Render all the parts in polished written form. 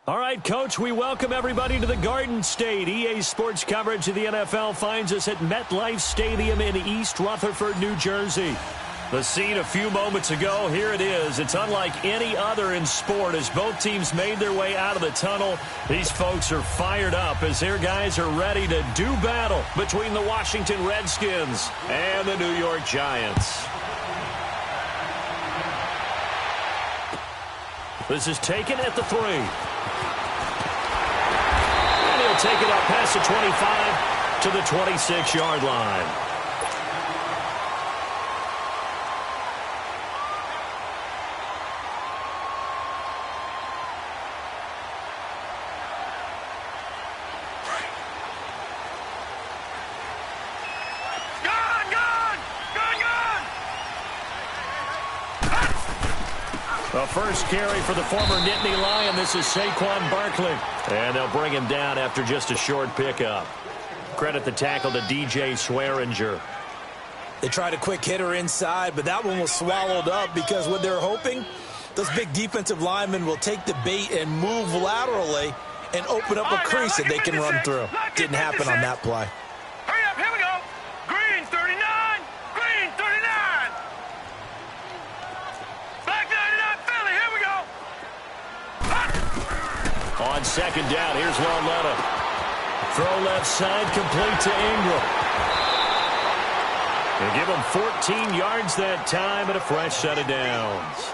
All right, Coach, we welcome everybody to the Garden State. EA Sports coverage of the NFL finds us at MetLife Stadium in East Rutherford, New Jersey. The scene a few moments ago, here it is. It's unlike any other in sport as both teams made their way out of the tunnel. These folks are fired up as their guys are ready to do battle between the Washington Redskins and the New York Giants. This is taken at the 3. And he'll take it up past the 25 to the 26-yard line. The first carry for the former Nittany Lion. This is Saquon Barkley. And they'll bring him down after just a short pickup. Credit the tackle to DJ Swearinger. They tried a quick hitter inside, but that one was swallowed up because what they're hoping, those big defensive linemen will take the bait and move laterally and open up a crease that they can run through. Didn't happen on that play. Hurry up, here we go. Green 39, green 39. Black 99 Philly, here we go. On second down, here's Lauletta. Throw left side, complete to Ingram. They give him 14 yards that time and a fresh set of downs.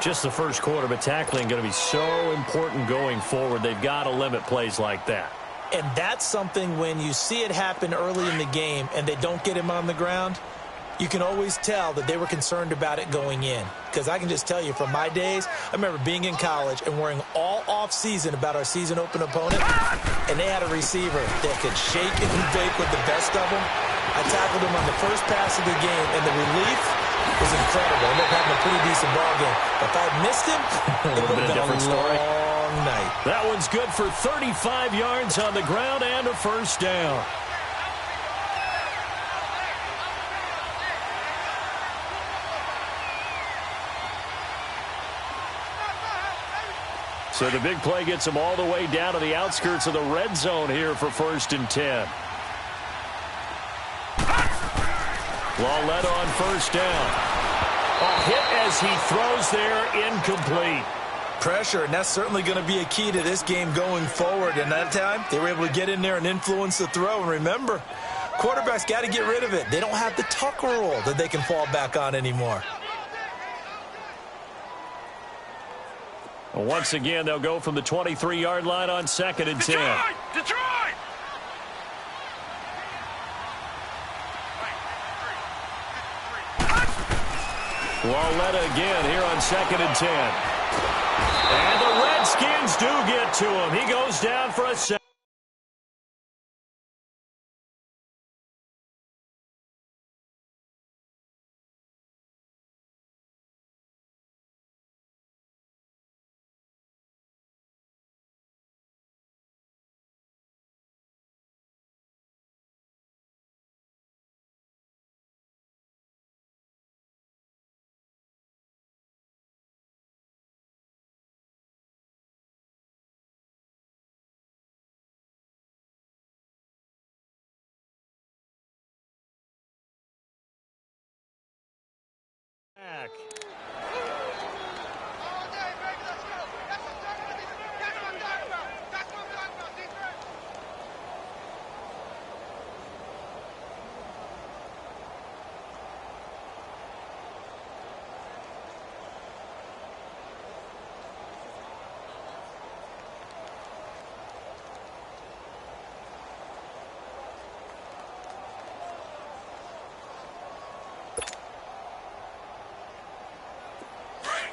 Just the first quarter, but tackling going to be so important going forward. They've got to limit plays like that. And that's something when you see it happen early in the game and they don't get him on the ground, you can always tell that they were concerned about it going in. Because I can just tell you from my days, I remember being in college and worrying all off-season about our season open opponent, and they had a receiver that could shake and bake with the best of them. I tackled him on the first pass of the game, and the relief was incredible. I ended up having a pretty decent ball game. But if I had missed him, it would have been a long night. That one's good for 35 yards on the ground and a first down. So the big play gets them all the way down to the outskirts of the red zone here for 1st and 10. Lauletta on first down. A hit as he throws there, incomplete. Pressure, and that's certainly going to be a key to this game going forward. And that time, they were able to get in there and influence the throw. And remember, quarterbacks got to get rid of it. They don't have the tuck rule that they can fall back on anymore. Once again, they'll go from the 23-yard line on 2nd and 10. Detroit! Lauletta again here on 2nd and 10. And the Redskins do get to him. He goes down for a sack.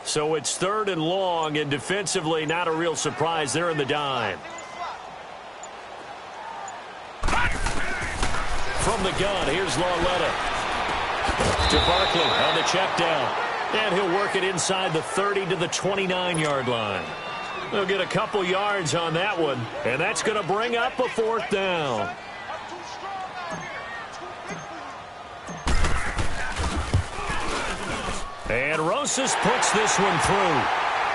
So it's 3rd and long, and defensively not a real surprise. They're in the dime. From the gun, here's Lauletta. To Barkley on the check down. And he'll work it inside the 30 to the 29-yard line. They'll get a couple yards on that one, and that's going to bring up a 4th down. And Rosas puts this one through.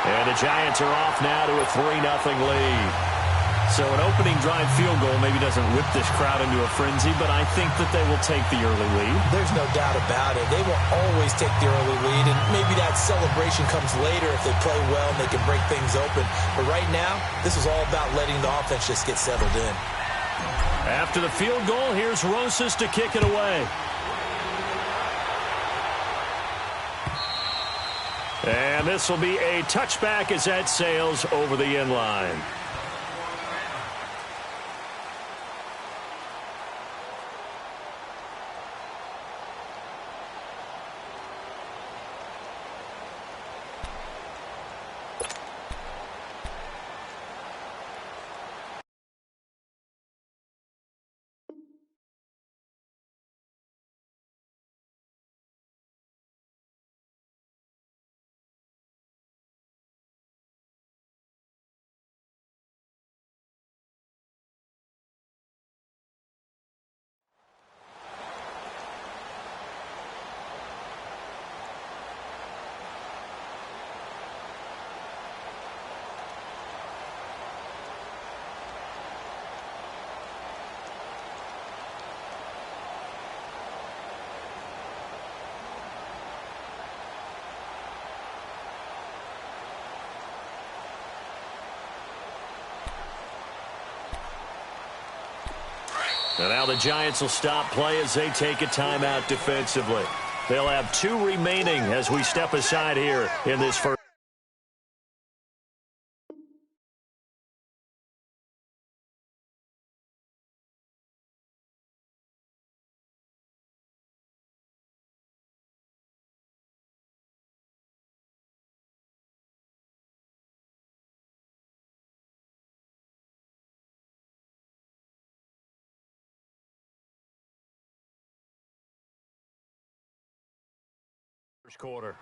And the Giants are off now to a 3-0 lead. So an opening drive field goal maybe doesn't whip this crowd into a frenzy, but I think that they will take the early lead. There's no doubt about it. They will always take the early lead, and maybe that celebration comes later if they play well and they can break things open. But right now, this is all about letting the offense just get settled in. After the field goal, here's Rosas to kick it away. And this will be a touchback as that sails over the end line. And now the Giants will stop play as they take a timeout defensively. They'll have 2 remaining as we step aside here in this first. First quarter.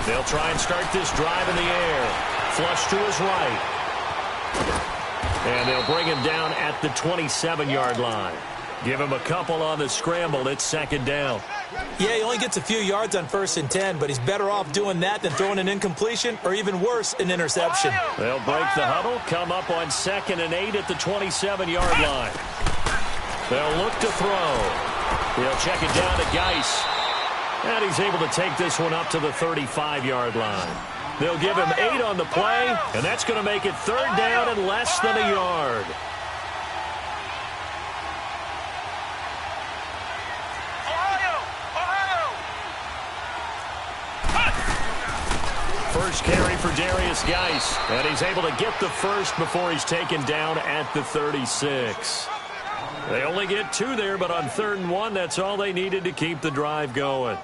They'll try and start this drive in the air. Flush to his right. And they'll bring him down at the 27-yard line. Give him a couple on the scramble. It's second down. Yeah, he only gets a few yards on 1st and 10, but he's better off doing that than throwing an incompletion or even worse, an interception. They'll break the huddle, come up on 2nd and 8 at the 27-yard line. They'll look to throw. He'll check it down to Geis. And he's able to take this one up to the 35-yard line. They'll give him 8 on the play, and that's going to make it 3rd down and less than a yard. First carry for Darius Geis, and he's able to get the first before he's taken down at the 36. They only get 2 there, but on 3rd and 1, that's all they needed to keep the drive going.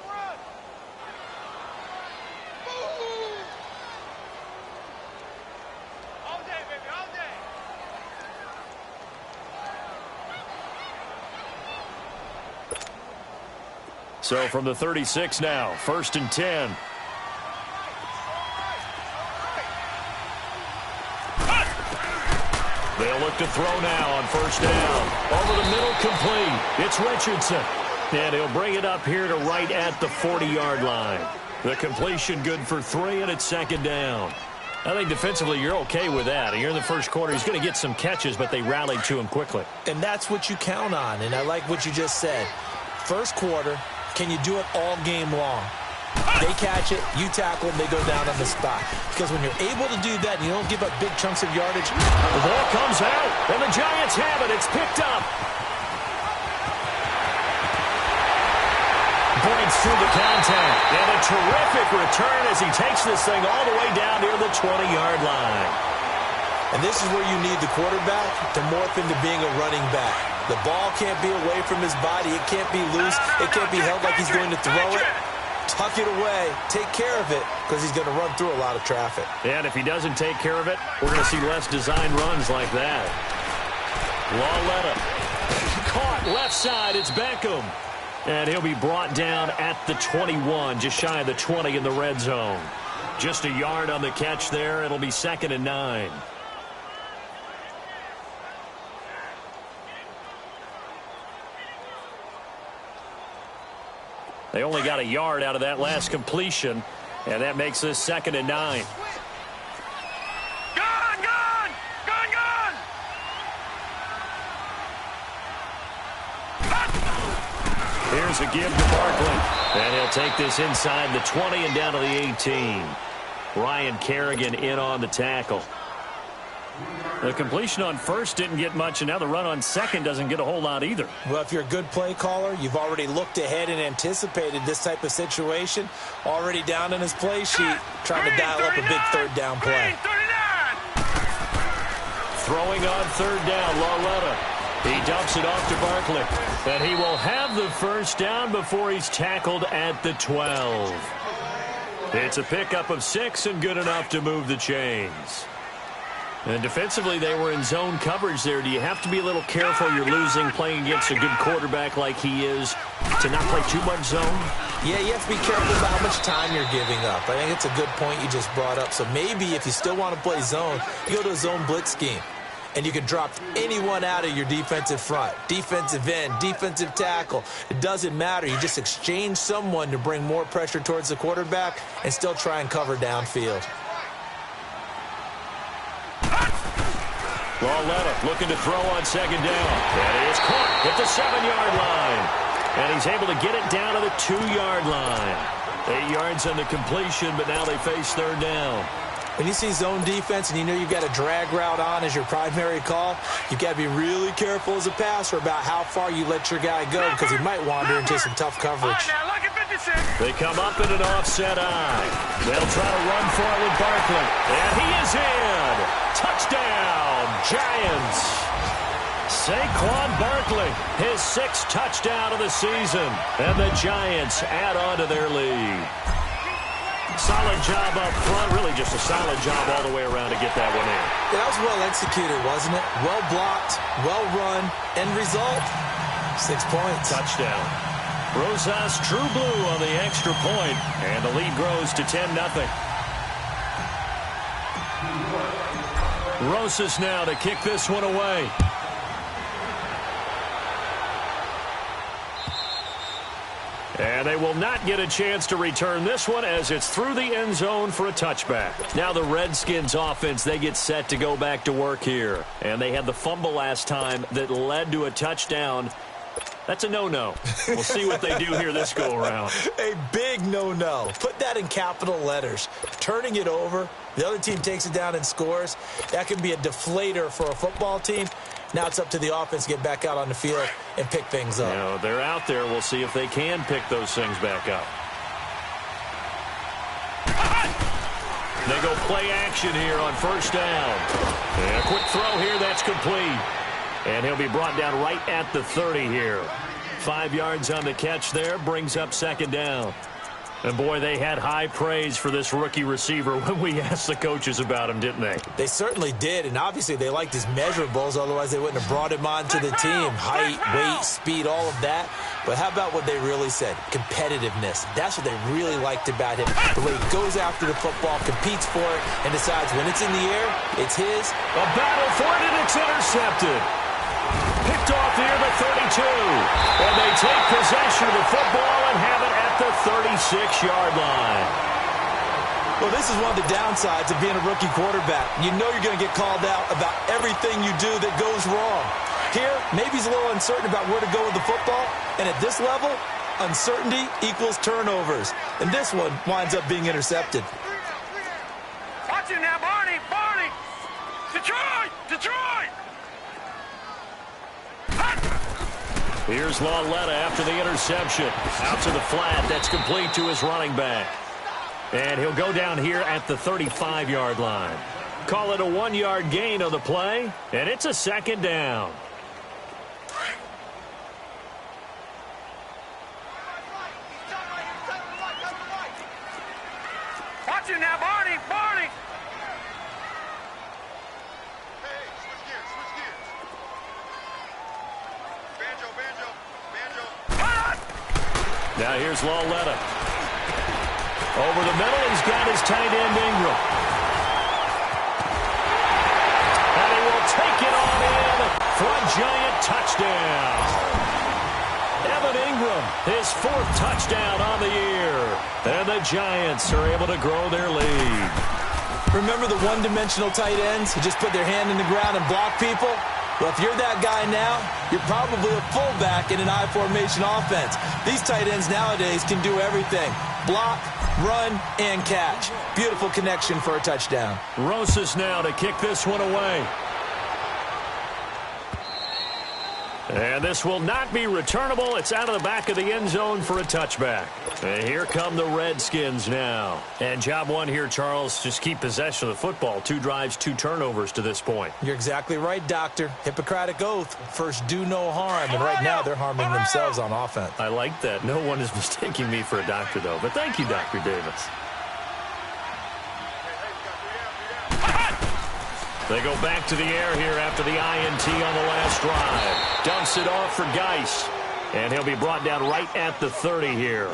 So from the 36 now, 1st and 10. They'll look to throw now on 1st down. Over the middle, complete. It's Richardson. And he'll bring it up here to right at the 40-yard line. The completion good for 3, and it's 2nd down. I think defensively you're okay with that. You're in the first quarter. He's going to get some catches, but they rallied to him quickly. And that's what you count on, and I like what you just said. First quarter, can you do it all game long? They catch it, you tackle them, they go down on the spot. Because when you're able to do that and you don't give up big chunks of yardage. The ball comes out, and the Giants have it. It's picked up. Breaks through the contact. And a terrific return as he takes this thing all the way down near the 20-yard line. And this is where you need the quarterback to morph into being a running back. The ball can't be away from his body. It can't be loose. It can't be held like he's going to throw it. tuck it away, take care of it, because he's going to run through a lot of traffic. And if he doesn't take care of it, we're going to see less design runs like that. Lauletta. Caught left side. It's Beckham. And he'll be brought down at the 21, just shy of the 20 in the red zone. Just a yard on the catch there. It'll be 2nd and 9. They only got a yard out of that last completion, and that makes this 2nd and 9. Gone, gone, gone, gone. Here's a give to Barkley. And he'll take this inside the 20 and down to the 18. Ryan Kerrigan in on the tackle. The completion on first didn't get much, and now the run on second doesn't get a whole lot either. Well, if you're a good play caller, you've already looked ahead and anticipated this type of situation. Already down in his play sheet, trying to dial up a big third down play. Throwing on third down, Lauletta. He dumps it off to Barkley. And he will have the first down before he's tackled at the 12. It's a pickup of 6 and good enough to move the chains. And defensively, they were in zone coverage there. Do you have to be a little careful you're losing playing against a good quarterback like he is to not play too much zone? Yeah, you have to be careful about how much time you're giving up. I think it's a good point you just brought up. So maybe if you still want to play zone, you go to a zone blitz scheme. And you can drop anyone out of your defensive front, defensive end, defensive tackle. It doesn't matter. You just exchange someone to bring more pressure towards the quarterback and still try and cover downfield. Lauletta looking to throw on second down. And he is caught at the 7-yard line. And he's able to get it down to the 2-yard line. 8 yards on the completion, but now they face third down. When you see zone defense and you know you've got a drag route on as your primary call, you've got to be really careful as a passer about how far you let your guy go because he might wander into some tough coverage. They come up in an offset eye. They'll try to run for it with Barkley. And he is in. Touchdown, Giants. Saquon Barkley, his 6th touchdown of the season. And the Giants add on to their lead. Solid job up front. Really just a solid job all the way around to get that one in. Yeah, that was well executed, wasn't it? Well blocked, well run. End result, 6 points. Touchdown. Rosas True Blue on the extra point, and the lead grows to 10-0. Rosas now to kick this one away. And they will not get a chance to return this one as it's through the end zone for a touchback. Now the Redskins offense, they get set to go back to work here. And they had the fumble last time that led to a touchdown. That's a no-no. We'll see what they do here this go-around. A big no-no. Put that in capital letters. Turning it over, the other team takes it down and scores. That can be a deflator for a football team. Now it's up to the offense to get back out on the field and pick things up. You know, they're out there. We'll see if they can pick those things back up. They go play action here on first down. And a quick throw here. That's complete. And he'll be brought down right at the 30 here. 5 yards on the catch there. Brings up second down. And, boy, they had high praise for this rookie receiver when we asked the coaches about him, didn't they? They certainly did, and obviously they liked his measurables. Otherwise, they wouldn't have brought him onto the team. Height, weight, speed, all of that. But how about what they really said? Competitiveness. That's what they really liked about him. The way he goes after the football, competes for it, and decides when it's in the air, it's his. A battle for it, and it's intercepted. Picked off near the 32. And they take possession of the football and have it at the 36-yard line. Well, this is one of the downsides of being a rookie quarterback. You know you're going to get called out about everything you do that goes wrong. Here, maybe he's a little uncertain about where to go with the football. And at this level, uncertainty equals turnovers. And this one winds up being intercepted. Watch it now, Barney, Barney. Detroit, Detroit. Here's Lauletta after the interception. Out to the flat. That's complete to his running back. And he'll go down here at the 35-yard line. Call it a 1-yard gain on the play, and it's a second down. Now here's Lauletta. Over the middle, he's got his tight end Ingram. And he will take it on in for a giant touchdown. Evan Ingram, his 4th touchdown on the year. And the Giants are able to grow their lead. Remember the one-dimensional tight ends who just put their hand in the ground and block people? Well, if you're that guy now, you're probably a fullback in an I-formation offense. These tight ends nowadays can do everything. Block, run, and catch. Beautiful connection for a touchdown. Rosas now to kick this one away. And this will not be returnable. It's out of the back of the end zone for a touchback. And here come the Redskins now. And job one here, Charles, just keep possession of the football. 2 drives, 2 turnovers to this point. You're exactly right, Doctor. Hippocratic oath. First, do no harm. And right now, they're harming themselves on offense. I like that. No one is mistaking me for a doctor, though. But thank you, Dr. Davis. They go back to the air here after the INT on the last drive. Dumps it off for Geis. And he'll be brought down right at the 30 here.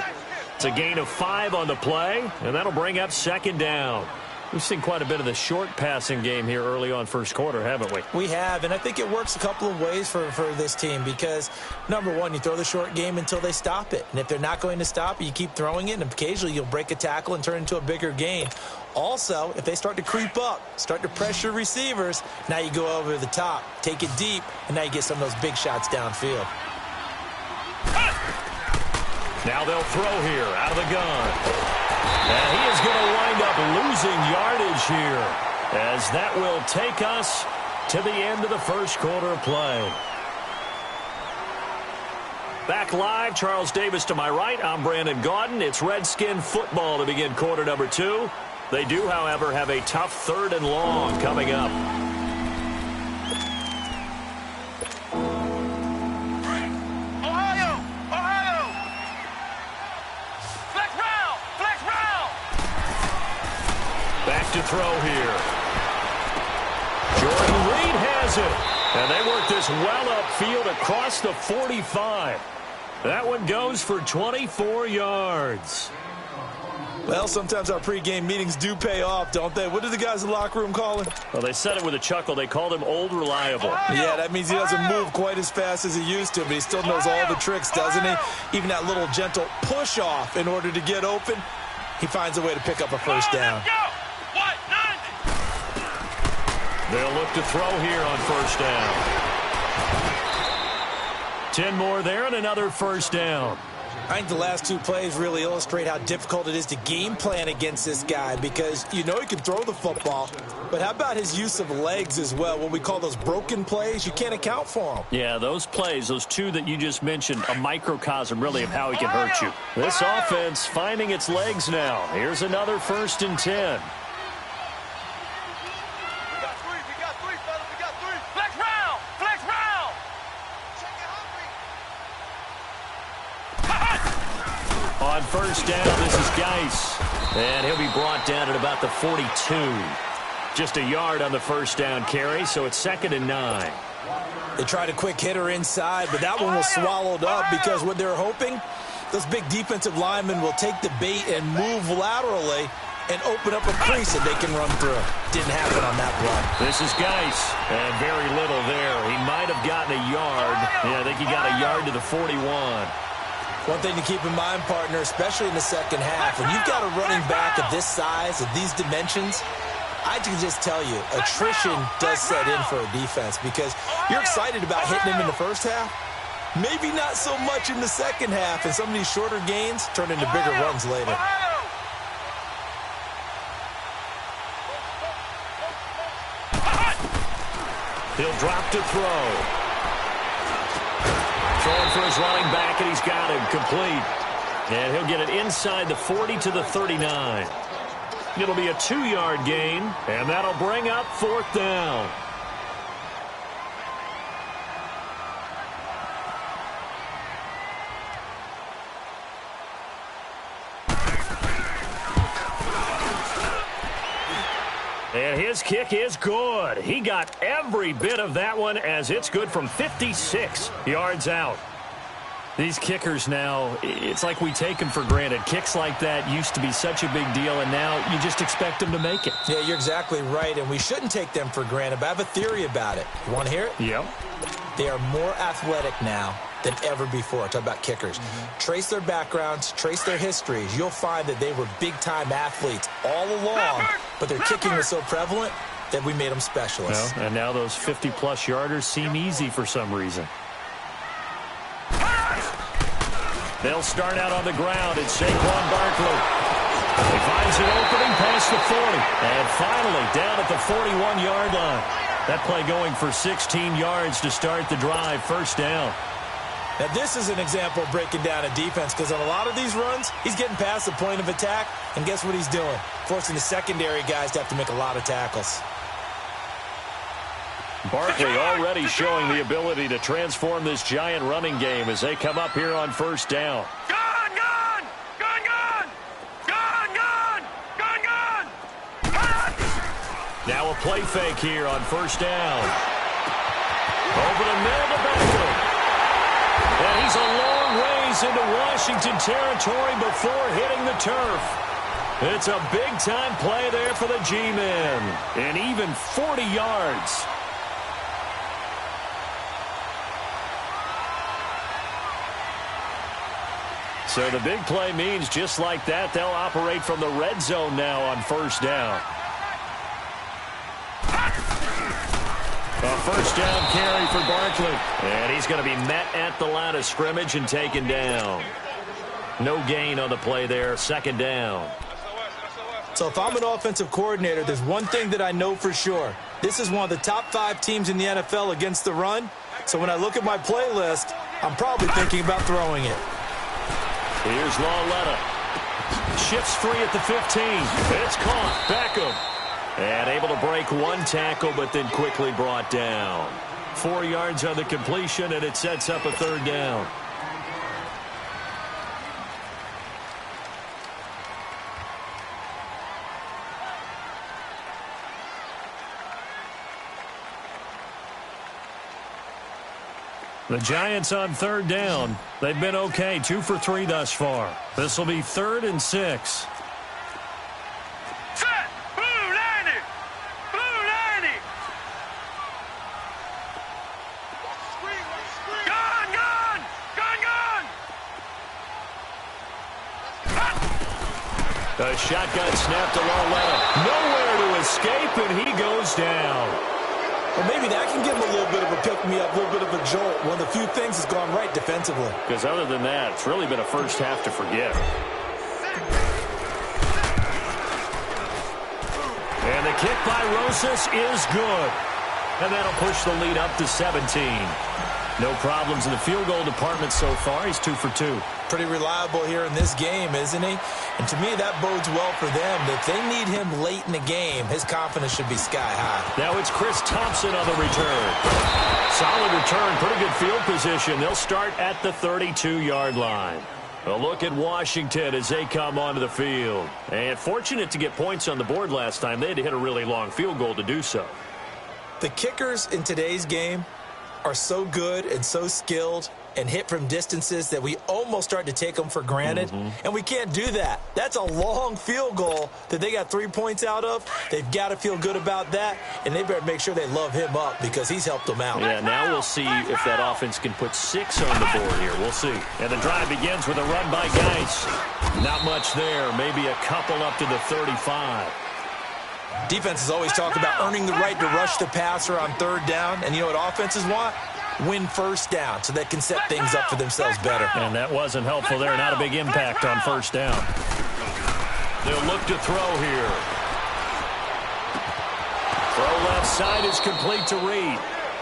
It's a gain of 5 on the play, and that'll bring up 2nd down. We've seen quite a bit of the short passing game here early on first quarter, haven't we? We have, and I think it works a couple of ways for this team because, number one, you throw the short game until they stop it. And if they're not going to stop it, you keep throwing it, and occasionally you'll break a tackle and turn it into a bigger gain. Also, if they start to creep up, start to pressure receivers, now you go over the top, take it deep, and now you get some of those big shots downfield. Now they'll throw here out of the gun. And he is going to wind up losing yardage here as that will take us to the end of the first quarter of play. Back live, Charles Davis to my right. I'm Brandon Gaudin. It's Redskin football to begin quarter number 2. They do, however, have a tough 3rd and long coming up. Ohio! Ohio! Flex round! Flex round! Back to throw here. Jordan Reed has it. And they work this well upfield across the 45. That one goes for 24 yards. Well, sometimes our pregame meetings do pay off, don't they? What do the guys in the locker room call him? Well, they said it with a chuckle. They called him Old Reliable. Yeah, that means he doesn't move quite as fast as he used to, but he still knows all the tricks, doesn't he? Even that little gentle push-off in order to get open, he finds a way to pick up a first down. They'll look to throw here on first down. 10 more there and another first down. I think the last 2 plays really illustrate how difficult it is to game plan against this guy because you know he can throw the football, but how about his use of legs as well? What we call those broken plays, you can't account for them. Yeah, those plays, those 2 that you just mentioned, a microcosm really of how he can hurt you. This offense finding its legs now. Here's another 1st and 10. On first down, this is Geis. And he'll be brought down at about the 42. Just a yard on the first down carry, so it's 2nd and 9. They tried a quick hitter inside, but that one was swallowed up because what they're hoping, those big defensive linemen will take the bait and move laterally and open up a crease that they can run through. Didn't happen on that play. This is Geis, and very little there. He might have gotten a yard. Yeah, I think he got a yard to the 41. One thing to keep in mind, partner, especially in the second half, when you've got a running back of this size, of these dimensions, I can just tell you, attrition does set in for a defense because you're excited about hitting him in the first half. Maybe not so much in the second half, and some of these shorter gains turn into bigger runs later. He'll drop to throw. Throwing for his running back, and he's got him complete. And he'll get it inside the 40 to the 39. It'll be a 2-yard gain, and that'll bring up 4th down. And his kick is good. He got every bit of that one as it's good from 56 yards out. These kickers now, it's like we take them for granted. Kicks like that used to be such a big deal, and now you just expect them to make it. Yeah, you're exactly right, and we shouldn't take them for granted, but I have a theory about it. You want to hear it? Yep. They are more athletic now than ever before. Talk about kickers. Trace their backgrounds, trace their histories. You'll find that they were big-time athletes all along, but their kicking was so prevalent that we made them specialists. Well, and now those 50-plus yarders seem easy for some reason. They'll start out on the ground. It's Saquon Barkley. He finds an opening past the 40. And finally, down at the 41-yard line. That play going for 16 yards to start the drive. First down. Now, this is an example of breaking down a defense, because on a lot of these runs, he's getting past the point of attack, and guess what he's doing? Forcing the secondary guys to have to make a lot of tackles. Barkley already showing the ability to transform this giant running game as they come up here on first down. Gun, gun! Gun, gun! Gun, gun! Gun, gun! Now a play fake here on first down. Over the middle to Beckham. And he's a long ways into Washington territory before hitting the turf. It's a big-time play there for the G-men. And even 40 yards. So the big play means just like that, they'll operate from the red zone now on first down. A first down carry for Barkley. And he's going to be met at the line of scrimmage and taken down. No gain on the play there, second down. So if I'm an offensive coordinator, there's one thing that I know for sure. This is one of the top 5 teams in the NFL against the run. So when I look at my playlist, I'm probably thinking about throwing it. Here's Lauletta. Shifts free at the 15. It's caught. Beckham. And able to break one tackle, but then quickly brought down. 4 yards on the completion, and it sets up a third down. The Giants on third down. They've been okay, 2 for 3 thus far. This will be 3rd and 6. Set! Blue landing! Blue landing! Gun, gun! Gun, gun! A shotgun snap to Lauletta. Nowhere to escape, and he goes down. Well, maybe that can give him a little bit of a pick-me-up, a little bit of a jolt. One of the few things that's gone right defensively. Because other than that, it's really been a first half to forget. And the kick by Rosas is good. And that'll push the lead up to 17. No problems in the field goal department so far. He's 2 for 2. Pretty reliable here in this game, isn't he? And to me, that bodes well for them. If they need him late in the game, his confidence should be sky high. Now it's Chris Thompson on the return. Solid return, pretty good field position. They'll start at the 32-yard line. A look at Washington as they come onto the field. And fortunate to get points on the board last time. They had to hit a really long field goal to do so. The kickers in today's game are so good and so skilled and hit from distances that we almost start to take them for granted. And we can't do that. That's a long field goal that they got 3 points out of. They've got to feel good about that, and they better make sure they love him up because he's helped them out. Yeah, now we'll see if that offense can put 6 on the board here. We'll see. And the drive begins with a run by Geis. Not much there. Maybe a couple up to the 35. Defenses always talk about earning the right to rush the passer on third down. And you know what offenses want? Win first down so they can set things up for themselves better. And that wasn't helpful there. Not a big impact on first down. They'll look to throw here. Throw left side is complete to Reed.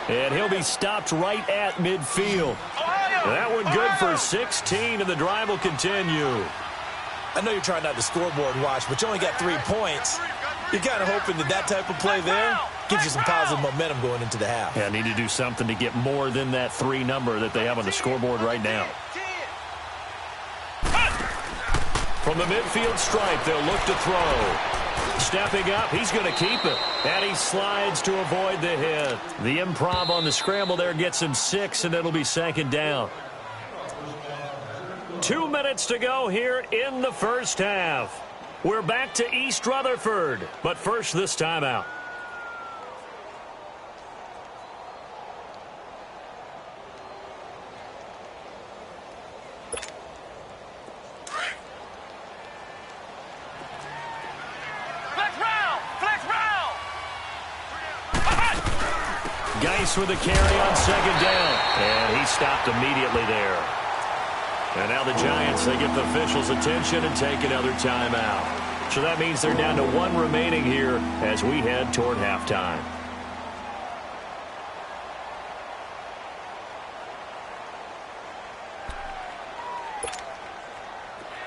And he'll be stopped right at midfield. That one good for 16, and the drive will continue. I know you're trying not to scoreboard watch, but you only got 3 points. You're kind of hoping that that type of play there gives you some positive momentum going into the half. Yeah, need to do something to get more than that 3 number that they have on the scoreboard right now. From the midfield stripe, they'll look to throw. Stepping up, he's going to keep it. And he slides to avoid the hit. The improv on the scramble there gets him 6, and it'll be second down. 2 minutes to go here in the first half. We're back to East Rutherford, but first this timeout. Geis with a carry on second down, and he stopped immediately there. And now the Giants, they get the officials' attention and take another timeout. So that means they're down to 1 remaining here as we head toward halftime.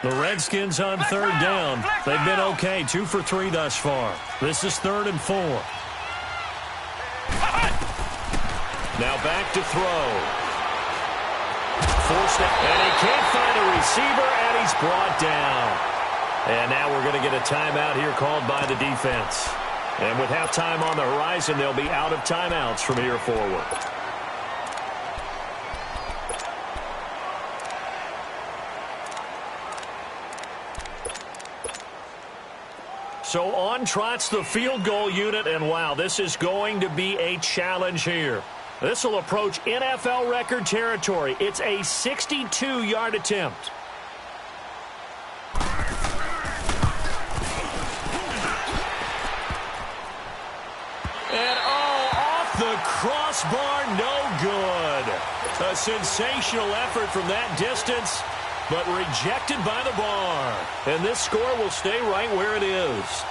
The Redskins on third down. They've been okay, 2 for 3 thus far. This is 3rd and 4. Now back to throw. Forced it, and he can't find a receiver, and he's brought down. And now we're going to get a timeout here called by the defense. And with halftime on the horizon, they'll be out of timeouts from here forward. So on trots the field goal unit, and wow, this is going to be a challenge here. This will approach NFL record territory. It's a 62-yard attempt. And off the crossbar, no good. A sensational effort from that distance, but rejected by the bar. And this score will stay right where it is.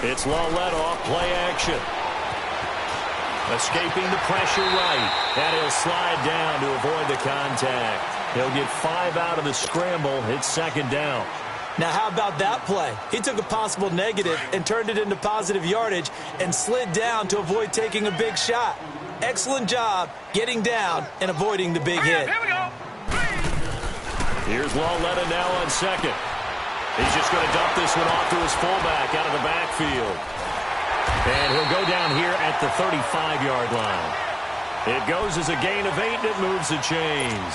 It's Lawlett off play action. Escaping the pressure right. And he'll slide down to avoid the contact. He'll get 5 out of the scramble. It's second down. Now, how about that play? He took a possible negative and turned it into positive yardage and slid down to avoid taking a big shot. Excellent job getting down and avoiding the big hit. Here we go. Here's Lawlett now on second. He's just going to dump this one off to his fullback out of the backfield. And he'll go down here at the 35-yard line. It goes as a gain of 8, and it moves the chains.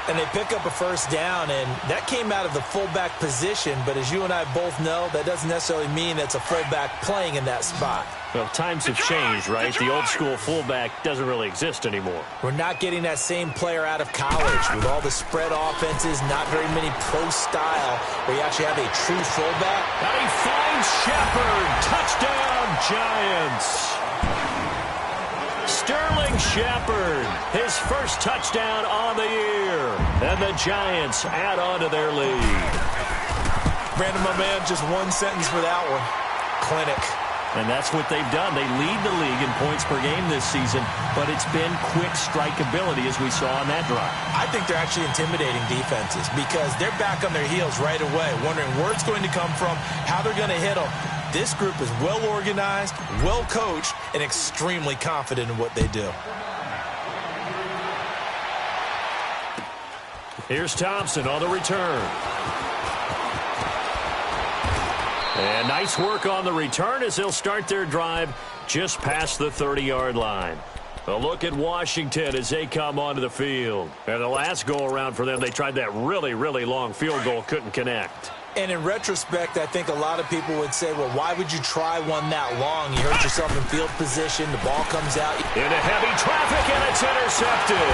And they pick up a first down, and that came out of the fullback position. But as you and I both know, that doesn't necessarily mean that's a fullback playing in that spot. Well, times have changed, right? The old-school fullback doesn't really exist anymore. We're not getting that same player out of college with all the spread offenses, not very many pro style, where you actually have a true fullback. And he finds Shepard. Touchdown, Giants. Sterling Shepard, his first touchdown on the year. And the Giants add on to their lead. Brandon, my man, just one sentence for that one. Clinic. And that's what they've done. They lead the league in points per game this season, but it's been quick strike ability as we saw on that drive. I think they're actually intimidating defenses because they're back on their heels right away, wondering where it's going to come from, how they're going to hit them. This group is well organized, well coached, and extremely confident in what they do. Here's Thompson on the return. And nice work on the return as they'll start their drive just past the 30-yard line. A look at Washington as they come onto the field. And the last go-around for them, they tried that really, really long field goal, couldn't connect. And in retrospect, I think a lot of people would say, well, why would you try one that long? You hurt yourself in field position, the ball comes out. Into heavy traffic, and it's intercepted.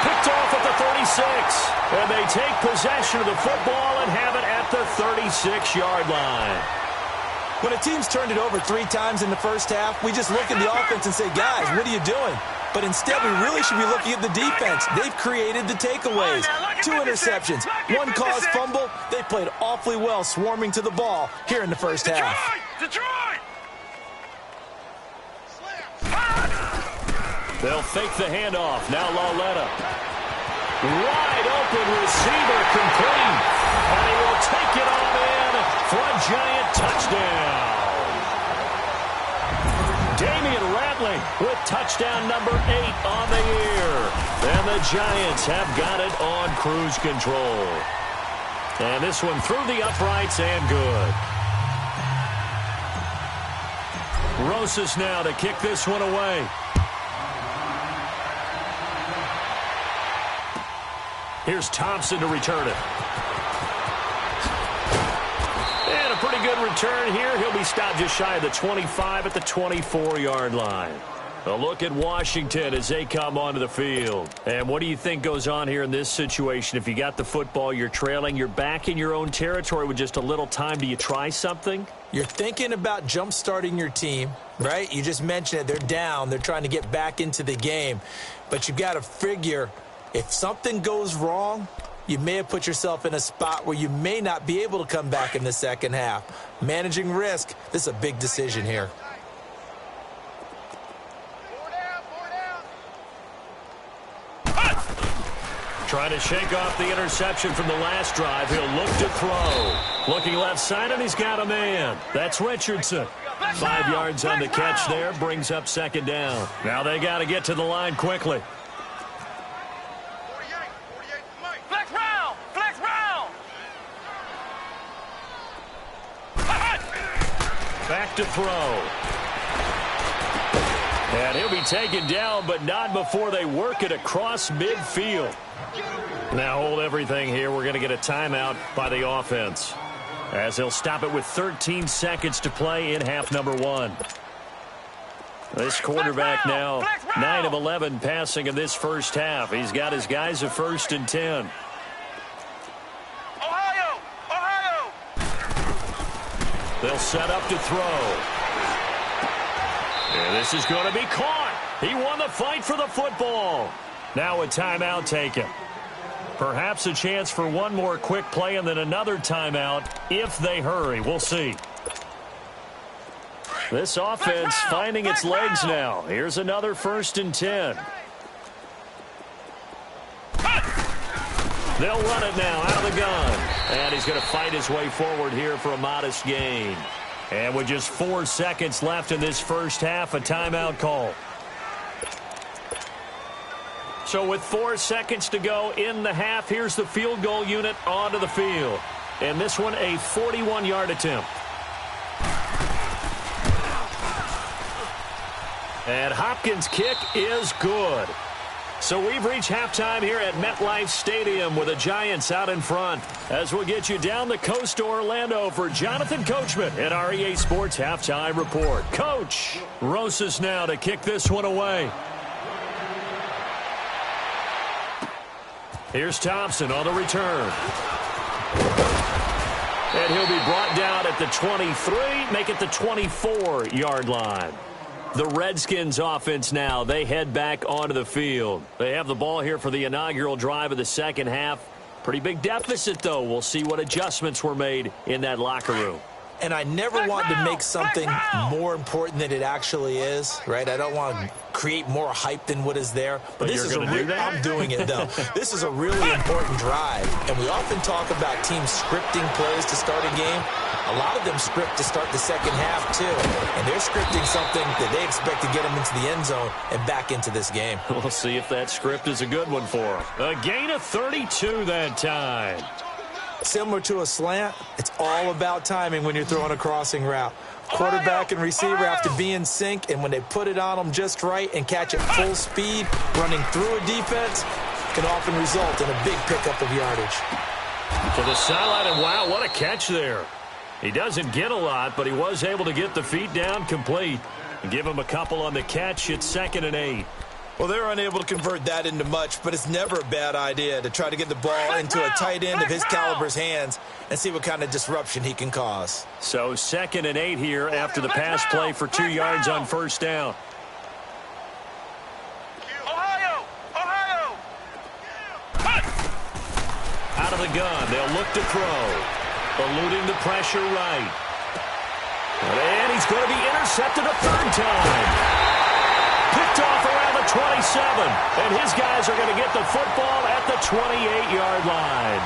Picked off at the 36. And they take possession of the football and have it at the 36-yard line. When a team's turned it over 3 times in the first half, we just look at the offense and say, guys, what are you doing? But instead, we really should be looking at the defense. They've created the takeaways. 2 interceptions, 1 caused fumble. They played awfully well swarming to the ball here in the first half. Detroit! They'll fake the handoff. Now Lawlett. Wide open receiver complete. And he will take it on in for a Giant touchdown. with touchdown number 8 on the year. And the Giants have got it on cruise control. And this one through the uprights and good. Rosas now to kick this one away. Here's Thompson to return it. And a pretty good return here. He'll be stopped just shy of the 25 at the 24-yard line. A look at Washington as they come onto the field. And what do you think goes on here in this situation? If you got the football, you're trailing, you're back in your own territory with just a little time. Do you try something? You're thinking about jump-starting your team, right? You just mentioned it. They're down. They're trying to get back into the game. But you've got to figure if something goes wrong, you may have put yourself in a spot where you may not be able to come back in the second half. Managing risk, this is a big decision here. Trying to shake off the interception from the last drive. He'll look to throw. Looking left side, and he's got a man. That's Richardson. 5 yards on the catch there. Brings up second down. Now they got to get to the line quickly. Flex round! Flex round! Back to throw. And he'll be taken down, but not before they work it across midfield. Now hold everything here. We're going to get a timeout by the offense, as they'll stop it with 13 seconds to play in half number 1. This quarterback now 9 of 11 passing in this first half. He's got his guys at 1st and 10. Ohio! Ohio! They'll set up to throw. And this is going to be caught. He won the fight for the football. Now a timeout taken. Perhaps a chance for one more quick play and then another timeout if they hurry. We'll see. This offense finding its legs now. Here's another 1st and 10. They'll run it now out of the gun. And he's going to fight his way forward here for a modest gain. And with just 4 seconds left in this first half, a timeout call. So with 4 seconds to go in the half, here's the field goal unit onto the field. And this one, a 41-yard attempt. And Hopkins' kick is good. So we've reached halftime here at MetLife Stadium with the Giants out in front. As we'll get you down the coast to Orlando for Jonathan Coachman at our EA Sports Halftime Report. Coach, Rosas now to kick this one away. Here's Thompson on the return. And he'll be brought down at the 23, make it the 24-yard line. The Redskins offense now, they head back onto the field. They have the ball here for the inaugural drive of the second half. Pretty big deficit, though. We'll see what adjustments were made in that locker room. And I never want to make something more important than it actually is, right? I don't want to create more hype than what is there. But this is I'm doing it, though. This is a really important drive. And we often talk about teams scripting plays to start a game. A lot of them script to start the second half, too. And they're scripting something that they expect to get them into the end zone and back into this game. We'll see if that script is a good one for them. A gain of 32 that time. Similar to a slant, it's all about timing when you're throwing a crossing route. Quarterback and receiver have to be in sync, and when they put it on them just right and catch it full speed, running through a defense can often result in a big pickup of yardage. To the sideline, and wow, what a catch there. He doesn't get a lot, but he was able to get the feet down complete. And give him a couple on the catch. It's 2nd and 8. Well, they're unable to convert that into much, but it's never a bad idea to try to get the ball into a tight end of his caliber's hands and see what kind of disruption he can cause. So 2nd and 8 here after the pass play for 2 yards on first down. Ohio! Ohio! Out of the gun, they'll look to throw. Eluding the pressure right. And he's going to be intercepted a 3rd time. Picked off around the 27. And his guys are going to get the football at the 28-yard line.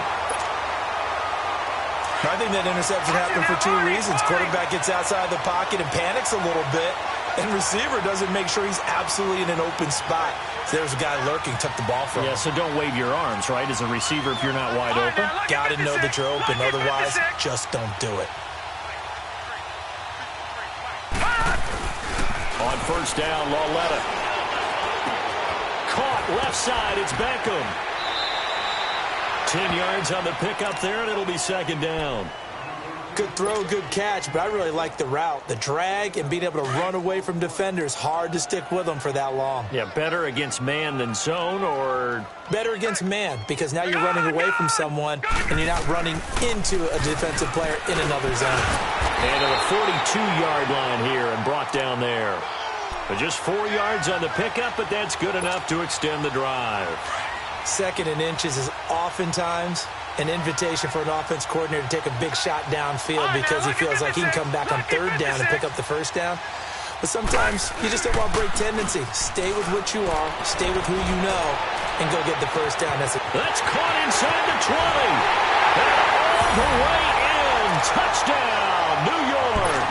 I think that interception happened for 2 reasons. Quarterback gets outside the pocket and panics a little bit. And receiver doesn't make sure he's absolutely in an open spot. So there's a guy lurking, took the ball from him. Yeah, so don't wave your arms, right, as a receiver if you're not wide open. Got to know that you're open. Otherwise, just don't do it. On first down, Lauletta. Caught left side. It's Beckham. 10 yards on the pickup there, and it'll be second down. Good throw, good catch, but I really like the route. The drag and being able to run away from defenders, hard to stick with them for that long. Yeah, better against man than zone, or? Better against man, because now you're running away from someone and you're not running into a defensive player in another zone. And to the 42-yard line here and brought down there. But just 4 yards on the pickup, but that's good enough to extend the drive. Second and inches is oftentimes an invitation for an offense coordinator to take a big shot downfield because he feels like he can come back on third down and pick up the first down. But sometimes you just don't want to break tendency. Stay with what you are, stay with who you know, and go get the first down. That's caught inside the 20. And all the way in. Touchdown, New York.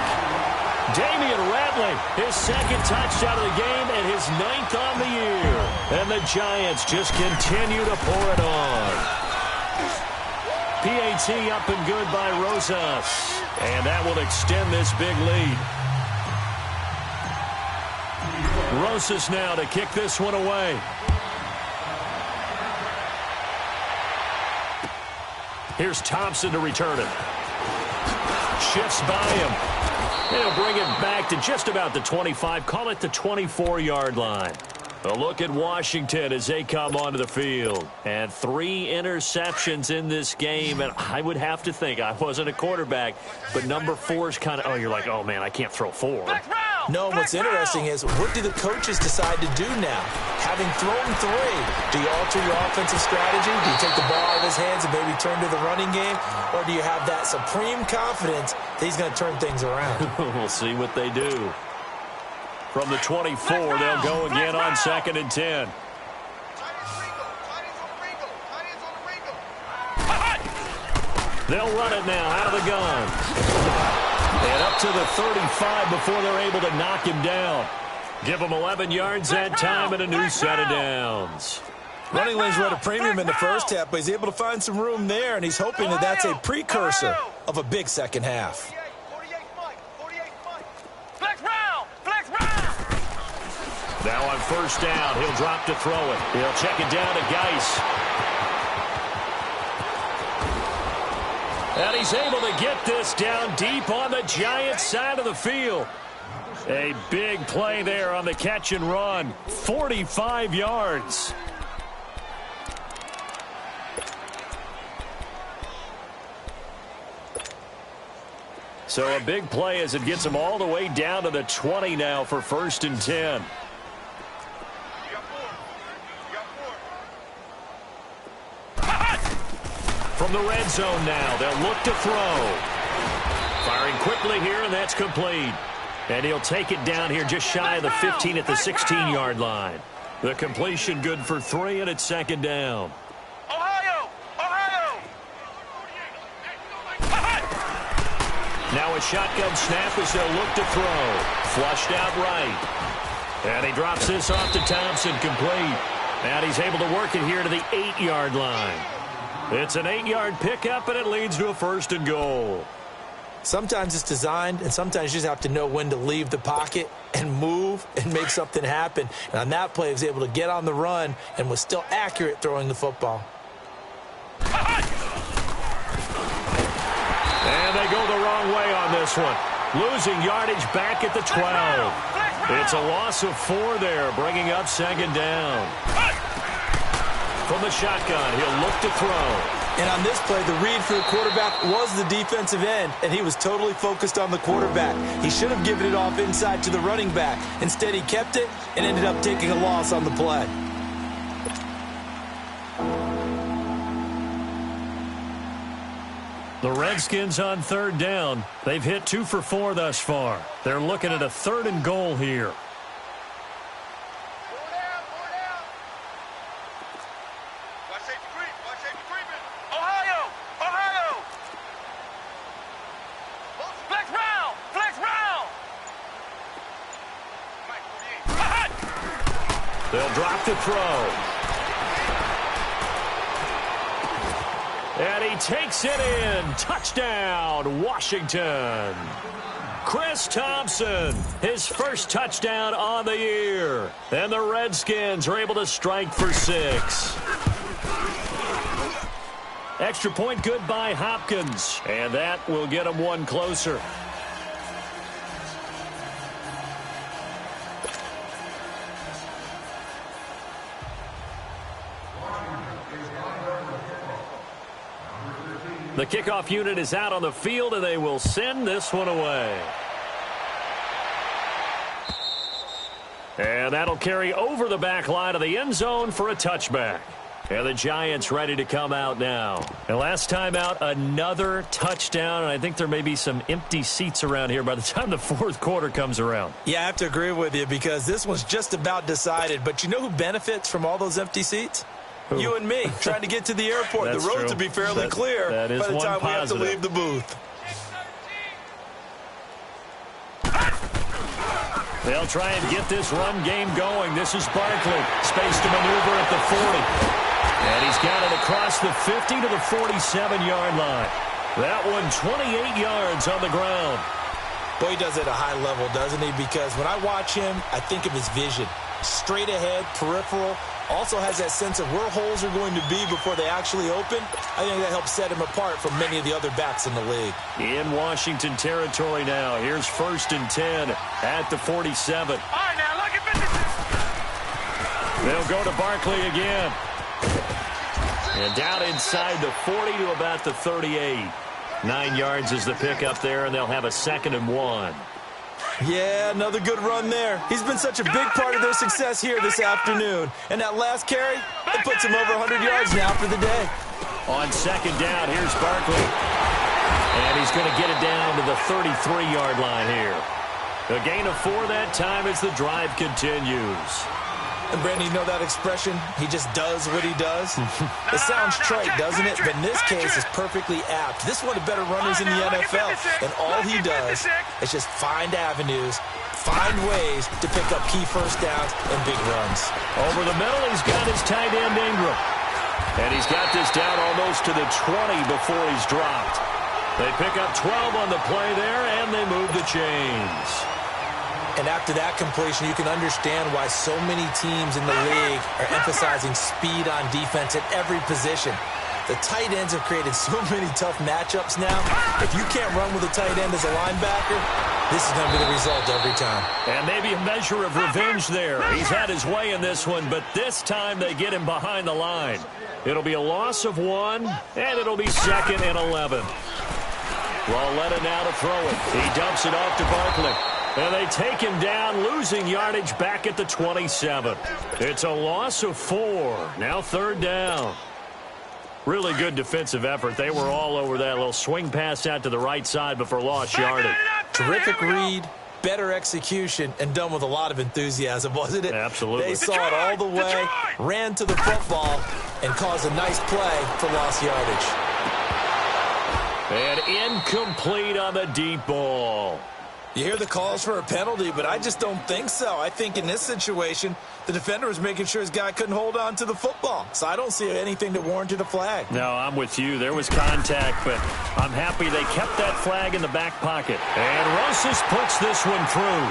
Damian Ratley, his second touchdown of the game and his 9th on the year. And the Giants just continue to pour it on. PAT up and good by Rosas. And that will extend this big lead. Rosas now to kick this one away. Here's Thompson to return it. Shifts by him. He'll bring it back to just about the 25. Call it the 24-yard line. A look at Washington as they come onto the field. And 3 interceptions in this game. And I would have to think, I wasn't a quarterback, but number 4 is kind of, oh, you're like, oh, man, I can't throw 4. No, what's interesting is what do the coaches decide to do now? Having thrown 3, do you alter your offensive strategy? Do you take the ball out of his hands and maybe turn to the running game? Or do you have that supreme confidence that he's going to turn things around? We'll see what they do. From the 24, they'll go again on 2nd and 10. They'll run it now out of the gun. And up to the 35 before they're able to knock him down. Give him 11 yards that time and a new set of downs. Running lanes were at a premium in the first half, but he's able to find some room there, and he's hoping that that's a precursor of a big second half. Now on first down, he'll drop to throw it. He'll check it down to Geis. And he's able to get this down deep on the Giants side of the field. A big play there on the catch and run. 45 yards. So a big play as it gets him all the way down to the 20 now for 1st and 10. From the red zone now, they'll look to throw. Firing quickly here, and that's complete. And he'll take it down here just shy of the 15 at the 16-yard line. The completion good for 3, and it's 2nd down. Ohio! Now a shotgun snap as they'll look to throw. Flushed out right. And he drops this off to Thompson, complete. And he's able to work it here to the 8-yard line. It's an 8-yard pickup, and it leads to a 1st and goal. Sometimes it's designed, and sometimes you just have to know when to leave the pocket and move and make something happen. And on that play, he was able to get on the run and was still accurate throwing the football. And they go the wrong way on this one. Losing yardage back at the 12. It's a loss of 4 there, bringing up 2nd down. From the shotgun, he'll look to throw. And on this play, the read for the quarterback was the defensive end, and he was totally focused on the quarterback. He should have given it off inside to the running back. Instead, he kept it and ended up taking a loss on the play. The Redskins on 3rd down. They've hit 2 for 4 thus far. They're looking at a 3rd and goal here. They'll drop the throw. And he takes it in. Touchdown, Washington. Chris Thompson, his first touchdown on the year. And the Redskins are able to strike for 6. Extra point good by Hopkins. And that will get him one closer. The kickoff unit is out on the field, and they will send this one away. And that'll carry over the back line of the end zone for a touchback. And the Giants ready to come out now. And last time out, another touchdown, and I think there may be some empty seats around here by the time the fourth quarter comes around. Yeah, I have to agree with you because this one's just about decided. But you know who benefits from all those empty seats? Who? You and me, trying to get to the airport. The roads will be fairly clear by the time we have to leave the booth. They'll try and get this run game going. This is Barkley. Space to maneuver at the 40. And he's got it across the 50 to the 47-yard line. That one 28 yards on the ground. Boy, he does it at a high level, doesn't he? Because when I watch him, I think of his vision. Straight ahead, peripheral. Also has that sense of where holes are going to be before they actually open. I think that helps set him apart from many of the other backs in the league. In Washington territory now. Here's 1st and 10 at the 47. All right, now, look at this. They'll go to Barkley again. And down inside the 40 to about the 38. 9 yards is the pickup there, and they'll have a 2nd and 1. Yeah, another good run there. He's been such a big part of their success here this afternoon. And that last carry, it puts him over 100 yards now for the day. On 2nd down, here's Barkley. And he's going to get it down to the 33-yard line here. A gain of 4 that time as the drive continues. And, Brandon, you know that expression? He just does what he does? It sounds trite, doesn't it? But in this case, it's perfectly apt. This is one of the better runners in the NFL. And all he does is just find avenues, find ways to pick up key first downs and big runs. Over the middle, he's got his tight end, Ingram. And he's got this down almost to the 20 before he's dropped. They pick up 12 on the play there, and they move the chains. And after that completion, you can understand why so many teams in the league are emphasizing speed on defense at every position. The tight ends have created so many tough matchups now. If you can't run with a tight end as a linebacker, this is going to be the result every time. And maybe a measure of revenge there. He's had his way in this one, but this time they get him behind the line. It'll be a loss of 1, and it'll be 2nd and 11. Rowletta now to throw it. He dumps it off to Barkley. And they take him down, losing yardage back at the 27. It's a loss of 4. Now 3rd down. Really good defensive effort. They were all over that little swing pass out to the right side before lost yardage. Terrific read, better execution, and done with a lot of enthusiasm, wasn't it? Absolutely. They saw it all the way, ran to the football, and caused a nice play for lost yardage. And incomplete on the deep ball. You hear the calls for a penalty, but I just don't think so. I think in this situation, the defender was making sure his guy couldn't hold on to the football. So I don't see anything that warranted a flag. No, I'm with you. There was contact, but I'm happy they kept that flag in the back pocket. And Rosas puts this one through.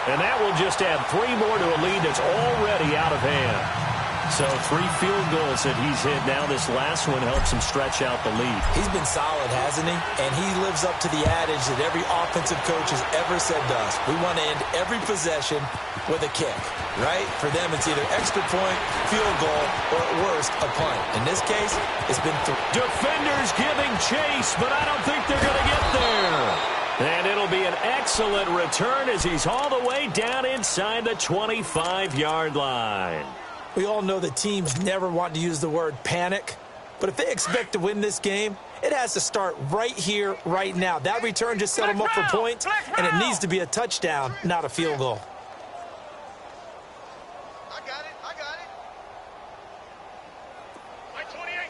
And that will just add 3 more to a lead that's already out of hand. So 3 field goals that he's hit now. This last one helps him stretch out the lead. He's been solid, hasn't he? And he lives up to the adage that every offensive coach has ever said to us. We want to end every possession with a kick, right? For them, it's either extra point, field goal, or at worst, a punt. In this case, it's been 3. Defenders giving chase, but I don't think they're going to get there. And it'll be an excellent return as he's all the way down inside the 25-yard line. We all know that teams never want to use the word panic, but if they expect to win this game, it has to start right here, right now. That return just set them up for points, and it needs to be a touchdown, not a field goal. I got it. My 28.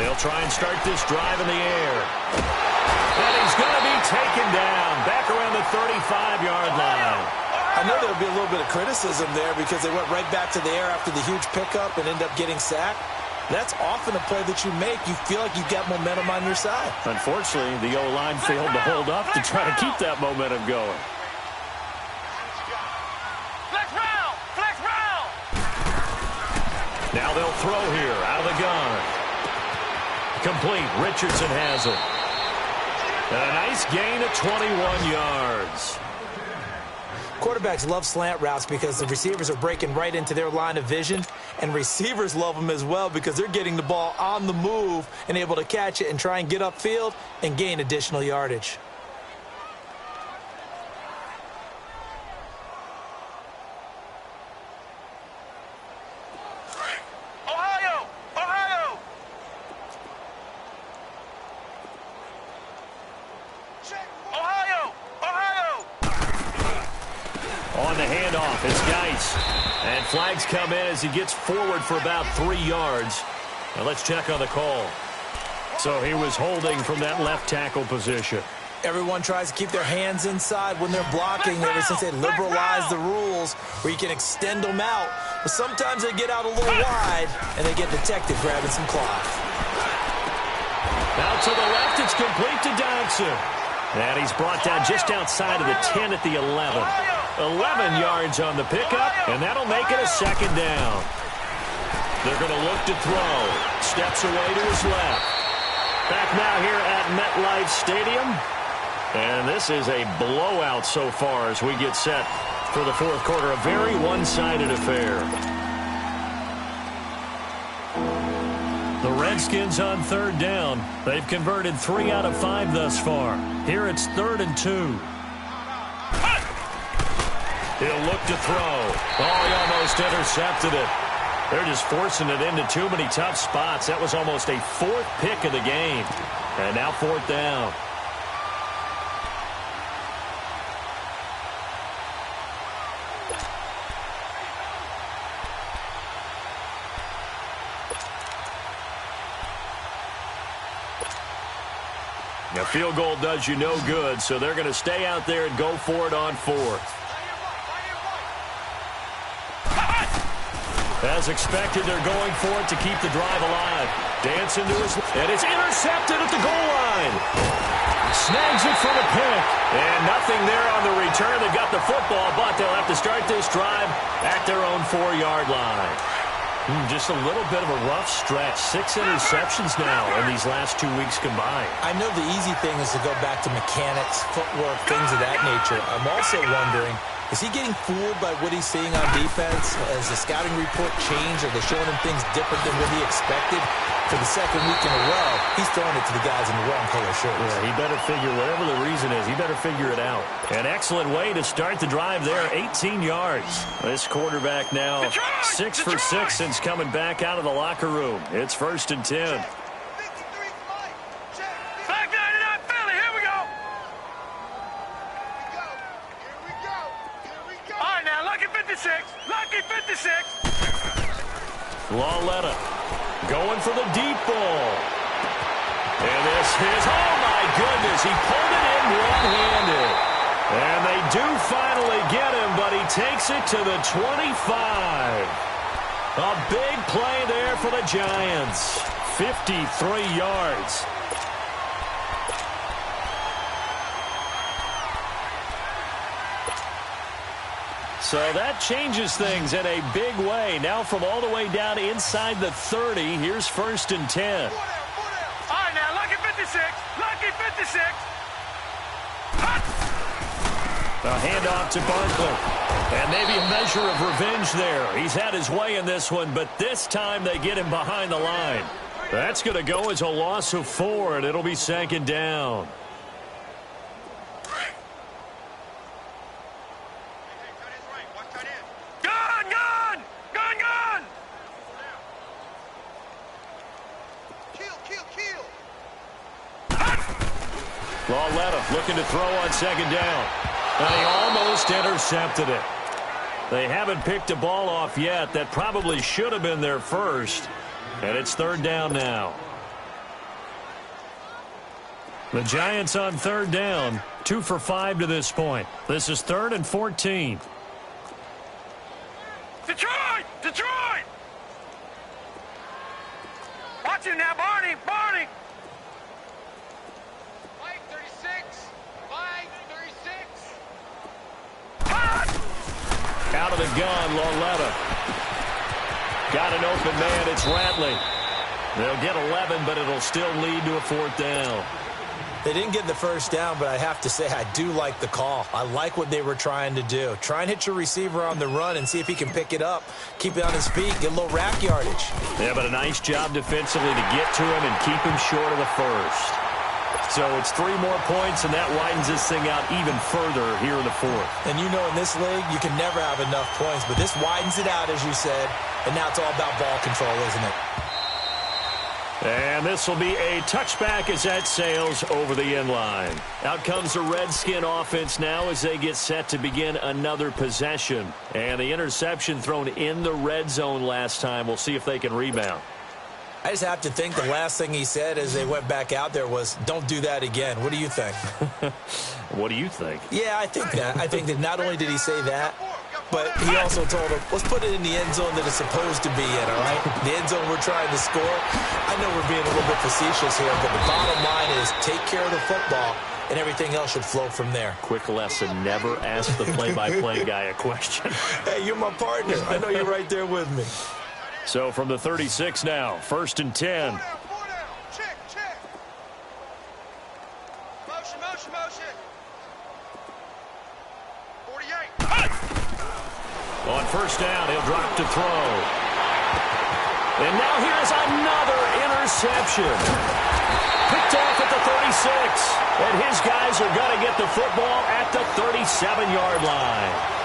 They'll try and start this drive in the air. And he's going to be taken down back around the 35-yard line. I I know there'll be a little bit of criticism there because they went right back to the air after the huge pickup and end up getting sacked. That's often a play that you make. You feel like you've got momentum on your side. Unfortunately, the O-line failed to hold up to try to keep that momentum going. Flex round! Flex round! Now they'll throw here out of the gun. Complete. Richardson has it. And a nice gain of 21 yards. Quarterbacks love slant routes because the receivers are breaking right into their line of vision, and receivers love them as well because they're getting the ball on the move and able to catch it and try and get upfield and gain additional yardage. Ohio! Ohio! Ohio! Ohio! On the handoff, it's Geis. And flags come in as he gets forward for about 3 yards. Now let's check on the call. So he was holding from that left tackle position. Everyone tries to keep their hands inside when they're blocking ever since they liberalized the rules where you can extend them out. But sometimes they get out a little wide and they get detected grabbing some cloth. Now to the left, it's complete to Dodson. And he's brought down just outside of the 10 at the 11. 11 yards on the pickup, and that'll make it a second down. They're going to look to throw. Steps away to his left. Back now here at MetLife Stadium. And this is a blowout so far as we get set for the fourth quarter. A very one-sided affair. The Redskins on third down. They've converted 3 out of 5 thus far. Here it's 3rd and 2. He'll look to throw. Oh, he almost intercepted it. They're just forcing it into too many tough spots. That was almost a 4th pick of the game. And now 4th down. A field goal does you no good, so they're going to stay out there and go for it on 4th. As expected, they're going for it to keep the drive alive. Dancing to his... And it's intercepted at the goal line. Snags it for the pick. And nothing there on the return. They got the football, but they'll have to start this drive at their own 4-yard line. Just a little bit of a rough stretch. 6 interceptions now in these last 2 weeks combined. I know the easy thing is to go back to mechanics, footwork, things of that nature. I'm also wondering, is he getting fooled by what he's seeing on defense? Has the scouting report changed? Are they showing him things different than what he expected? For the second week in a row, he's throwing it to the guys in the wrong color shirts. Yeah, he better figure, whatever the reason is, he better figure it out. An excellent way to start the drive there, 18 yards. This quarterback now 6 for 6 since coming back out of the locker room. It's 1st and 10. Flag 99 Philly, here we go! All right, now, lucky 56. Lucky 56. Lawletta going for the deep ball. And this is, oh my goodness, he pulled it in one-handed. And they do finally get him, but he takes it to the 25. A big play there for the Giants. 53 yards. So that changes things in a big way. Now from all the way down inside the 30, here's 1st and 10. All right, now, lucky 56. Lucky 56. A handoff to Barkley. And maybe a measure of revenge there. He's had his way in this one, but this time they get him behind the line. That's going to go as a loss of 4, and it'll be 2nd down. Lawletta looking to throw on 2nd down. And he almost intercepted it. They haven't picked a ball off yet. That probably should have been their first. And it's 3rd down now. The Giants on 3rd down. 2 for 5 to this point. This is 3rd and 14. the gun, Lauletta. Got an open man, it's Ratley. They'll get 11, but it'll still lead to a 4th down. They didn't get the first down, but I have to say I do like the call. I like what they were trying to do. Try and hit your receiver on the run and see if he can pick it up, keep it on his feet, get a little rack yardage. Yeah, but a nice job defensively to get to him and keep him short of the first. So it's 3 more points, and that widens this thing out even further here in the 4th. And you know in this league, you can never have enough points, but this widens it out, as you said, and now it's all about ball control, isn't it? And this will be a touchback as that sails over the end line. Out comes the Redskin offense now as they get set to begin another possession. And the interception thrown in the red zone last time. We'll see if they can rebound. I just have to think the last thing he said as they went back out there was, don't do that again. What do you think? What do you think? Yeah, I think that. I think that not only did he say that, but he also told him, let's put it in the end zone that it's supposed to be in, all right? The end zone we're trying to score. I know we're being a little bit facetious here, but the bottom line is take care of the football, and everything else should flow from there. Quick lesson, never ask the play-by-play guy a question. Hey, you're my partner. I know you're right there with me. So from the 36 now, 1st and 10. Check. Motion. 48. On 1st down, he'll drop to throw. And now here's another interception. Picked off at the 36. And his guys are going to get the football at the 37-yard line.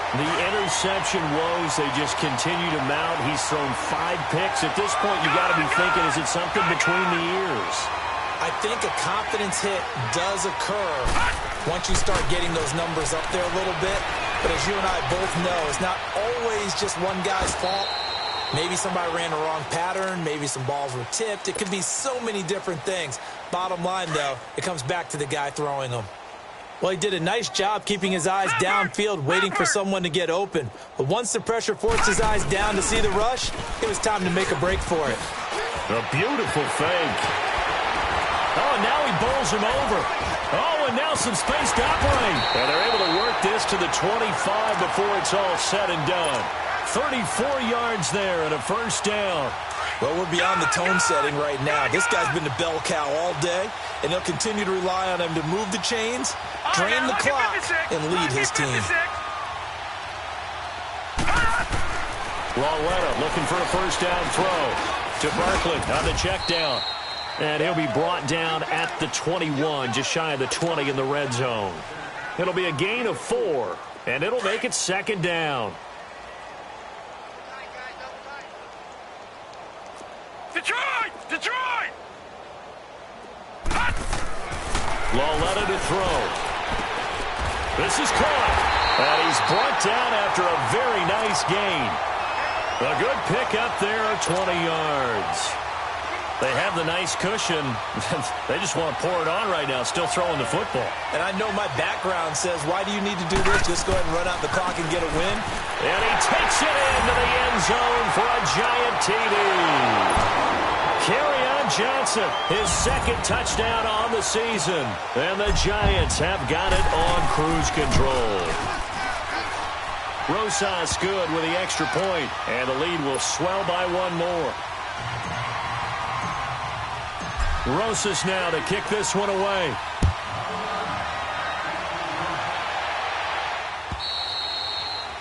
The interception woes, they just continue to mount. He's thrown 5 picks. At this point, you got to be thinking, is it something between the ears? I think a confidence hit does occur once you start getting those numbers up there a little bit. But as you and I both know, it's not always just one guy's fault. Maybe somebody ran the wrong pattern. Maybe some balls were tipped. It could be so many different things. Bottom line, though, it comes back to the guy throwing them. Well, he did a nice job keeping his eyes downfield, waiting for someone to get open. But once the pressure forced his eyes down to see the rush, it was time to make a break for it. A beautiful fake. Oh, and now he bowls him over. Oh, and now some space to operate. And they're able to work this to the 25 before it's all said and done. 34 yards there and a 1st down. Well, we're beyond the tone setting right now. This guy's been the bell cow all day, and they'll continue to rely on him to move the chains, drain the clock, and lead his team. Lauletta looking for a 1st down throw to Barkley on the check down. And he'll be brought down at the 21, just shy of the 20 in the red zone. It'll be a gain of 4, and it'll make it 2nd down. Detroit! Lauletta to throw. This is caught. And he's brought down after a very nice gain. A good pick up there, 20 yards. They have the nice cushion. They just want to pour it on right now, still throwing the football. And I know my background says, why do you need to do this? Just go ahead and run out the clock and get a win. And he takes it into the end zone for a giant TD. Kerryon Johnson, his 2nd touchdown on the season. And the Giants have got it on cruise control. Rosas good with the extra point, and the lead will swell by 1 more. Rosas now to kick this one away.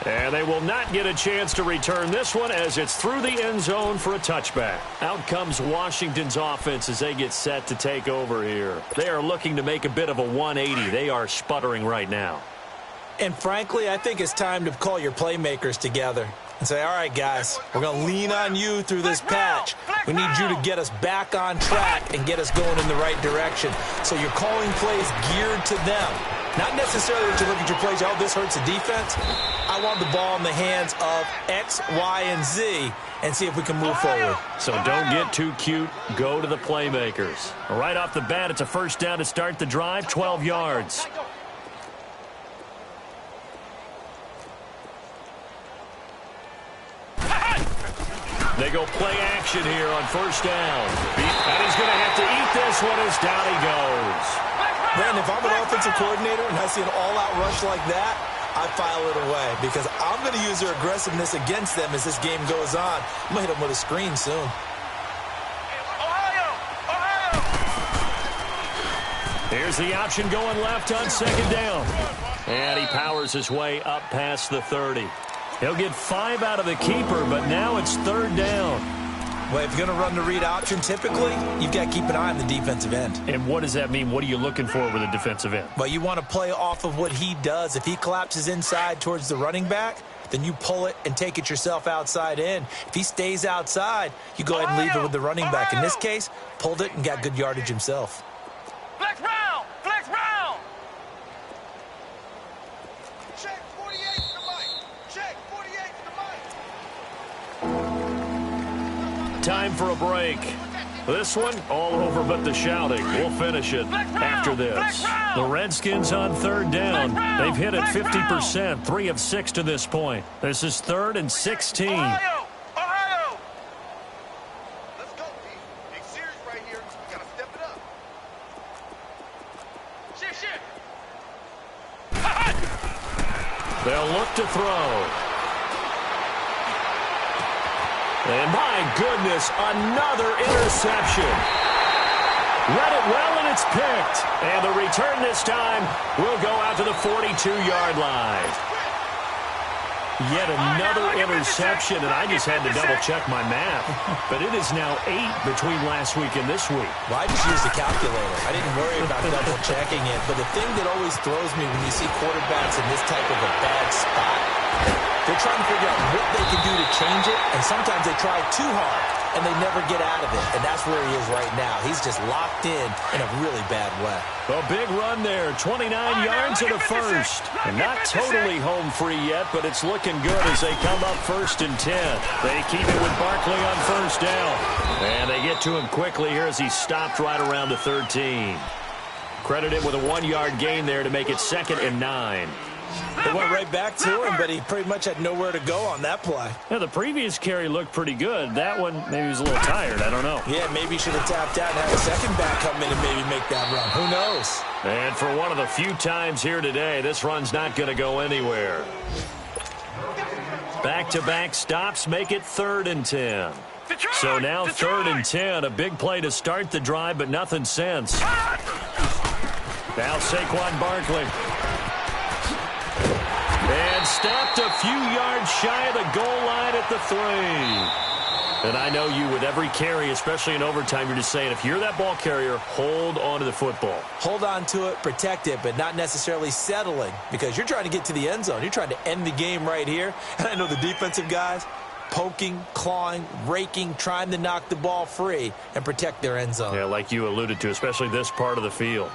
And they will not get a chance to return this one as it's through the end zone for a touchback. Out comes Washington's offense as they get set to take over here. They are looking to make a bit of a 180. They are sputtering right now. And frankly, I think it's time to call your playmakers together and say, all right, guys, we're going to lean on you through this patch. We need you to get us back on track and get us going in the right direction. So you're calling plays geared to them. Not necessarily that you look at your plays, oh, this hurts the defense. I want the ball in the hands of X, Y, and Z and see if we can move forward. So don't get too cute. Go to the playmakers. Right off the bat, it's a 1st down to start the drive, 12 yards. They go play action here on 1st down. And he's going to have to eat this one as down he goes. Man, if I'm an offensive coordinator and I see an all-out rush like that, I file it away because I'm going to use their aggressiveness against them as this game goes on. I'm going to hit them with a screen soon. Here's the option going left on second down. And he powers his way up past the 30. He'll get 5 out of the keeper, but now it's third down. Well, if you're going to run the read option, typically, you've got to keep an eye on the defensive end. And what does that mean? What are you looking for with a defensive end? Well, you want to play off of what he does. If he collapses inside towards the running back, then you pull it and take it yourself outside in. If he stays outside, you go ahead and leave it with the running back. In this case, pulled it and got good yardage himself. Flex round! Flex round! Check 48 to the mic. Check 48 to the mic. Time for a break. This one, all over but the shouting. We'll finish it after this. The Redskins on third down. They've hit it 50%, 3 of 6 to this point. This is 3rd and 16. Ohio! Ohio! Let's go, D. Big series right here. We got to step it up. Shit! They'll look to throw. And my goodness, another interception. Read it well, and it's picked. And the return this time will go out to the 42-yard line. Yet another interception, and I just had to double-check my math. But it is now 8 between last week and this week. Well, I just used a calculator. I didn't worry about double-checking it. But the thing that always throws me when you see quarterbacks in this type of a bad spot, they're trying to figure out what they can do to change it, and sometimes they try too hard, and they never get out of it. And that's where he is right now. He's just locked in a really bad way. A big run there, 29 yards and a first. And not totally home free yet, but it's looking good as they come up 1st and 10. They keep it with Barkley on first down. And they get to him quickly here as he stopped right around the 13. Credited with a 1-yard gain there to make it 2nd and 9. It went right back to him, but he pretty much had nowhere to go on that play. Yeah, the previous carry looked pretty good. That one, maybe he was a little tired. I don't know. Yeah, maybe he should have tapped out and had a second back come in and maybe make that run. Who knows? And for one of the few times here today, this run's not going to go anywhere. Back-to-back stops make it 3rd and 10. So now 3rd and 10, a big play to start the drive, but nothing since. Now Saquon Barkley. And stopped a few yards shy of the goal line at the 3. And I know you, with every carry, especially in overtime, you're just saying, if you're that ball carrier, hold on to the football. Hold on to it, protect it, but not necessarily settling, because you're trying to get to the end zone. You're trying to end the game right here. And I know the defensive guys poking, clawing, raking, trying to knock the ball free and protect their end zone. Yeah, like you alluded to, especially this part of the field.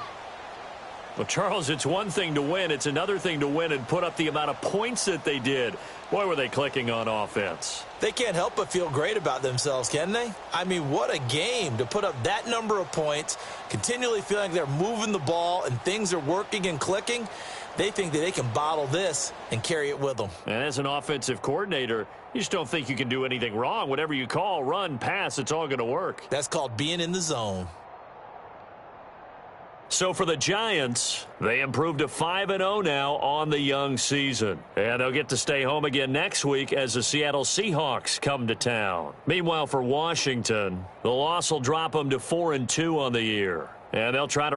Well, Charles, it's one thing to win. It's another thing to win and put up the amount of points that they did. Boy, were they clicking on offense. They can't help but feel great about themselves, can they? I mean, what a game to put up that number of points, continually feeling like they're moving the ball and things are working and clicking. They think that they can bottle this and carry it with them. And as an offensive coordinator, you just don't think you can do anything wrong. Whatever you call, run, pass, it's all going to work. That's called being in the zone. So for the Giants, they improved to 5-0 now on the young season. And they'll get to stay home again next week as the Seattle Seahawks come to town. Meanwhile, for Washington, the loss will drop them to 4-2 on the year. And they'll try to